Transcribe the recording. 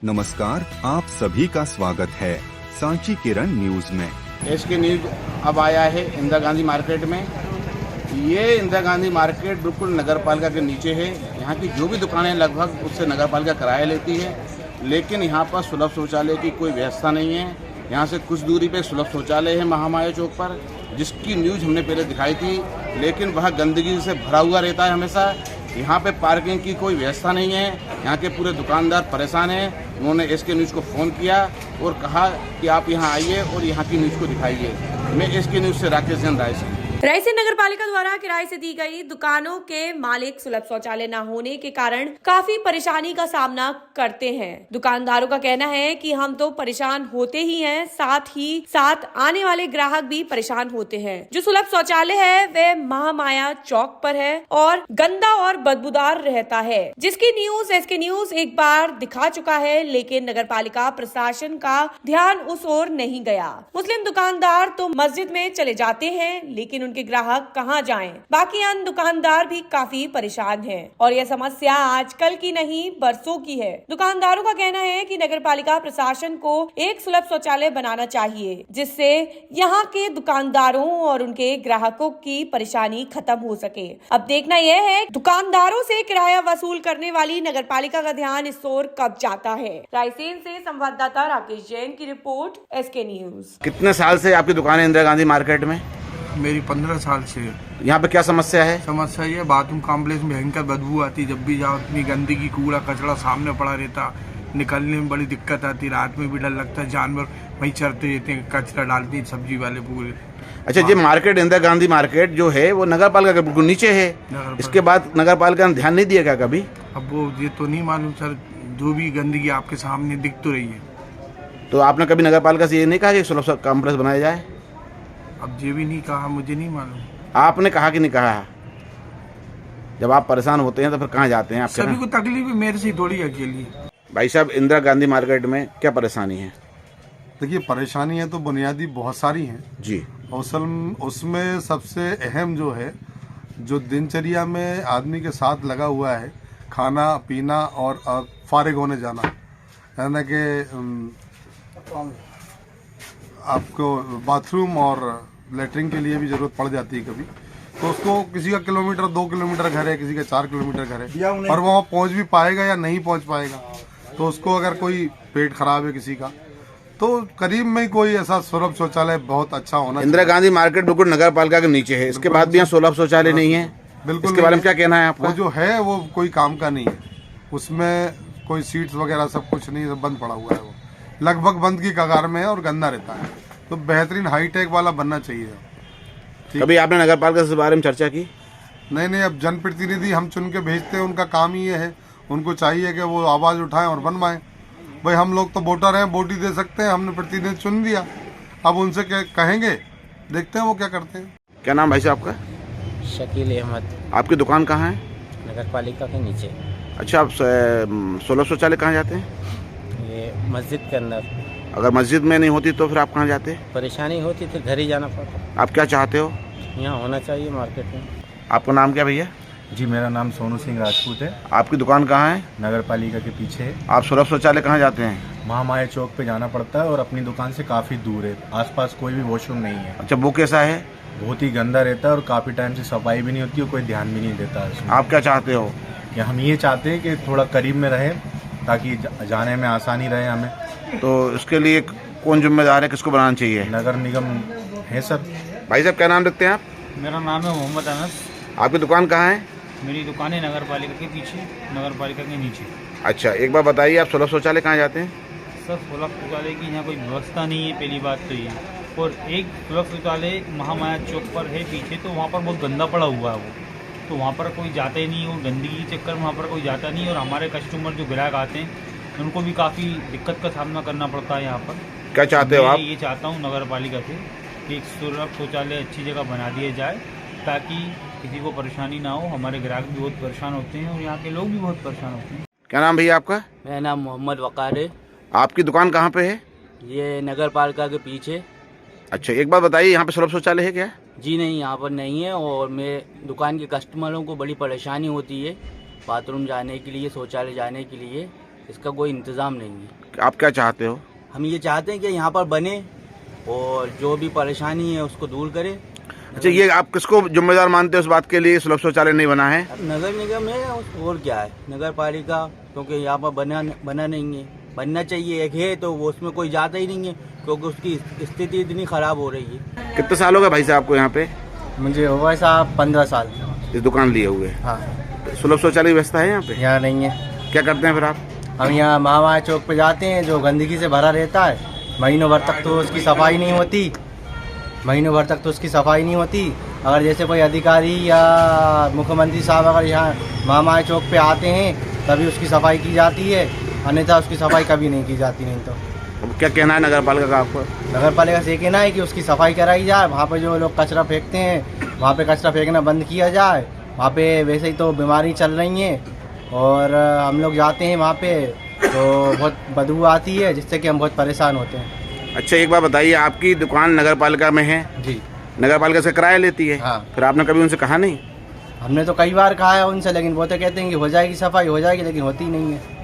नमस्कार, आप सभी का स्वागत है सांची किरण न्यूज में। एसके न्यूज अब आया है इंदिरा गांधी मार्केट में। ये इंदिरा गांधी मार्केट बिल्कुल नगर पालिका के नीचे है। यहाँ की जो भी दुकानें लगभग उससे नगर पालिका किराया लेती है, लेकिन यहाँ पर सुलभ शौचालय की कोई व्यवस्था नहीं है। यहाँ से कुछ दूरी पे सुलभ शौचालय है महामाया चौक पर, जिसकी न्यूज हमने पहले दिखाई थी, लेकिन वह गंदगी से भरा हुआ रहता है हमेशा। यहाँ पे पार्किंग की कोई व्यवस्था नहीं है। यहाँ के पूरे दुकानदार परेशान हैं। उन्होंने एसके न्यूज़ को फ़ोन किया और कहा कि आप यहाँ आइए और यहाँ की न्यूज़ को दिखाइए। मैं एसके न्यूज़ से राकेश जैन रायसेन। रायसेन नगर पालिका द्वारा किराए से दी गई दुकानों के मालिक सुलभ शौचालय न होने के कारण काफी परेशानी का सामना करते हैं। दुकानदारों का कहना है कि हम तो परेशान होते ही हैं, साथ ही साथ आने वाले ग्राहक भी परेशान होते हैं। जो सुलभ शौचालय है वह महामाया चौक पर है और गंदा और बदबूदार रहता है, जिसकी न्यूज एसके न्यूज एक बार दिखा चुका है, लेकिन नगर पालिका प्रशासन का ध्यान उस ओर नहीं गया। मुस्लिम दुकानदार तो मस्जिद में चले जाते हैं, लेकिन उनके ग्राहक कहां जाएं? बाकी अन्य दुकानदार भी काफी परेशान हैं और यह समस्या आजकल की नहीं बरसों की है। दुकानदारों का कहना है कि नगर पालिका प्रशासन को एक सुलभ शौचालय बनाना चाहिए, जिससे यहाँ के दुकानदारों और उनके ग्राहकों की परेशानी खत्म हो सके। अब देखना यह है दुकानदारों से किराया वसूल करने वाली नगर पालिका का ध्यान इस ओर कब जाता है। रायसेन से संवाददाता राकेश जैन की रिपोर्ट, एसके न्यूज। कितने साल से आपकी दुकान है इंदिरा गांधी मार्केट में? मेरी 15 साल से। यहाँ पे क्या समस्या है? समस्या ये बाथरूम कॉम्प्लेक्स में भयंकर बदबू आती, जब भी जाओ इतनी गंदगी, कूड़ा कचरा सामने पड़ा रहता, निकलने में बड़ी दिक्कत आती, रात में भी डर लगता है, जानवर वहीं चरते रहते हैं, कचरा डालते हैं सब्जी वाले पूरे। अच्छा, ये मार्केट इंदिरा गांधी मार्केट जो है वो नगर पालिका के बिल्कुल नीचे है। इसके बाद नगर पालिका ने ध्यान नहीं दिया क्या कभी? अब वो ये तो नहीं मालूम सर, जो भी गंदगी आपके सामने दिख तो रही है। तो आपने कभी नगर पालिका से ये नहीं कहा कि सुलभ कॉम्प्लेक्स बनाया जाए? अब ये भी नहीं कहा, मुझे नहीं मालूम। आपने कहा कि नहीं कहा? जब आप परेशान होते हैं तो फिर कहाँ जाते हैं आप? सभी को तकलीफ है, मेरे से थोड़ी अकेली। भाई साहब, इंदिरा गांधी मार्केट में क्या परेशानी है? देखिए, परेशानी है तो बुनियादी बहुत सारी हैं जी। उसमें सबसे अहम जो है, जो दिनचर्या में आदमी के साथ लगा हुआ है, खाना पीना और फारिग होने जाना, यानी कि आपको बाथरूम और लेटरिन के लिए भी ज़रूरत पड़ जाती है कभी। तो उसको किसी का किलोमीटर 2 किलोमीटर घर है, किसी का 4 किलोमीटर घर है, और वहाँ पहुँच भी पाएगा या नहीं पहुँच पाएगा। तो उसको अगर कोई पेट खराब है किसी का, तो करीब में ही कोई ऐसा सुलभ शौचालय बहुत अच्छा होना। इंदिरा गांधी मार्केट बिल्कुल नगर पालिका के नीचे है, इसके बाद भी यहाँ सुलभ शौचालय नहीं है। बिल्कुल। इसके बारे में क्या कहना है आपका? वो जो है वो कोई काम का नहीं है, उसमें कोई सीट्स वगैरह सब कुछ नहीं, सब बंद पड़ा हुआ है। वो लगभग बंद की कगार में है और गंदा रहता है। तो बेहतरीन हाईटेक वाला बनना चाहिए। कभी आपने नगर पालिका से इस बारे में चर्चा की? नहीं, अब जनप्रतिनिधि हम चुन के भेजते हैं, उनका काम ही ये है। उनको चाहिए कि वो आवाज़ उठाएं और बनवाएं। भाई हम लोग तो वोटर हैं, वोट ही दे सकते हैं, हमने प्रतिनिधि चुन दिया, अब उनसे क्या कहेंगे, देखते हैं वो क्या करते हैं। क्या नाम भाई साहब आपका? शकील अहमद। आपकी दुकान कहाँ है? नगर पालिका के नीचे। अच्छा, आप सुलभ शौचालय कहाँ जाते हैं? ये मस्जिद के अंदर। अगर मस्जिद में नहीं होती तो फिर आप कहाँ जाते हैं? परेशानी होती तो घर ही जाना पड़ता। आप क्या चाहते हो? यहाँ होना चाहिए मार्केट में। आपका नाम क्या भैया? जी, मेरा नाम सोनू सिंह राजपूत है। आपकी दुकान कहाँ है? नगर पालिका के पीछे है। आप सुलभ शौचालय कहाँ जाते हैं? महामाया चौक पे जाना पड़ता है और अपनी दुकान से काफ़ी दूर है, आसपास कोई भी वॉशरूम नहीं है। अच्छा, वो कैसा है? बहुत ही गंदा रहता है और काफ़ी टाइम से सफाई भी नहीं होती और कोई ध्यान भी नहीं देता है उसमें। आप क्या चाहते हो? कि हम ये चाहते हैं कि थोड़ा करीब में रहे ताकि जाने में आसानी रहे हमें। तो इसके लिए कौन जिम्मेदार है, किसको बनाना चाहिए? नगर निगम है सर। भाई साहब, क्या नाम रखते हैं आप? मेरा नाम है मोहम्मद अनस। आपकी दुकान कहाँ है? मेरी दुकान है नगर पालिका के पीछे, नगर पालिका के नीचे। अच्छा, एक बार बताइए, आप सुलभ शौचालय कहाँ जाते हैं? सर, सुलभ शौचालय की यहाँ कोई व्यवस्था नहीं है, पहली बात तो ये। और एक सुलभ शौचालय महामाया चौक पर है पीछे, तो वहाँ पर बहुत गंदा पड़ा हुआ है वो, तो वहाँ पर कोई जाता ही नहीं है। और गंदगी के चक्कर में वहाँ पर कोई जाता नहीं है। और हमारे कस्टमर जो ग्राहक आते हैं उनको भी काफ़ी दिक्कत का सामना करना पड़ता है यहाँ पर। क्या चाहते हो आप? ये चाहता हूँ नगर पालिका से कि एक सुलभ शौचालय अच्छी जगह बना दिया जाए, ताकि किसी को परेशानी ना हो। हमारे ग्राहक भी बहुत परेशान होते हैं और यहाँ के लोग भी बहुत परेशान होते हैं। क्या नाम भैया आपका? मेरा नाम मोहम्मद वकार है। आपकी दुकान कहाँ पे है? ये नगर पालिका के पीछे। अच्छा, एक बार बताइए, यहाँ पे सुलभ शौचालय है क्या? जी नहीं, यहाँ पर नहीं है। और मेरे दुकान के कस्टमरों को बड़ी परेशानी होती है बाथरूम जाने के लिए, शौचालय जाने के लिए। इसका कोई इंतज़ाम नहीं है। आप क्या चाहते हो? हम ये चाहते हैं कि यहाँ पर बने और जो भी परेशानी है उसको दूर करे। अच्छा, ये आप किसको जिम्मेदार मानते हो इस बात के लिए सुलभ शौचालय नहीं बना है? अब नगर निगम है और क्या है, नगर पालिका, क्योंकि यहाँ पर बना नहीं है। बनना चाहिए, एक है तो वो उसमें कोई जाता ही नहीं है क्योंकि उसकी स्थिति इतनी ख़राब हो रही है। कितने साल हो गए भाई साहब को यहाँ पे? मुझे हुआ साहब 15 साल इस दुकान लिए हुए। हाँ। सुलभ शौचालय की व्यवस्था है यहाँ पे? यहाँ नहीं है। क्या करते हैं फिर आप? हम यहाँ महामाया चौक पे जाते हैं, जो गंदगी से भरा रहता है, महीनों भर तक तो उसकी सफाई नहीं होती, अगर जैसे कोई अधिकारी या मुख्यमंत्री साहब अगर यहाँ महामाया चौक पे आते हैं तभी उसकी सफाई की जाती है, अन्यथा उसकी सफाई कभी नहीं की जाती। नहीं तो अब क्या कहना है नगर पालिका का आपको? नगर पालिका से कहना है कि उसकी सफाई कराई जाए, वहाँ पे जो लोग कचरा फेंकते हैं वहाँ पे कचरा फेंकना बंद किया जाए। वहाँ पे वैसे ही तो बीमारी चल रही है और हम लोग जाते हैं वहाँ पे तो बहुत बदबू आती है, जिससे कि हम बहुत परेशान होते हैं। अच्छा, एक बात बताइए, आपकी दुकान नगर पालिका में है? जी। नगर पालिका से किराया लेती है? हाँ। फिर आपने कभी उनसे कहा नहीं? हमने तो कई बार कहा है उनसे, लेकिन वो तो कहते हैं कि हो जाएगी सफाई, हो जाएगी, लेकिन होती नहीं है।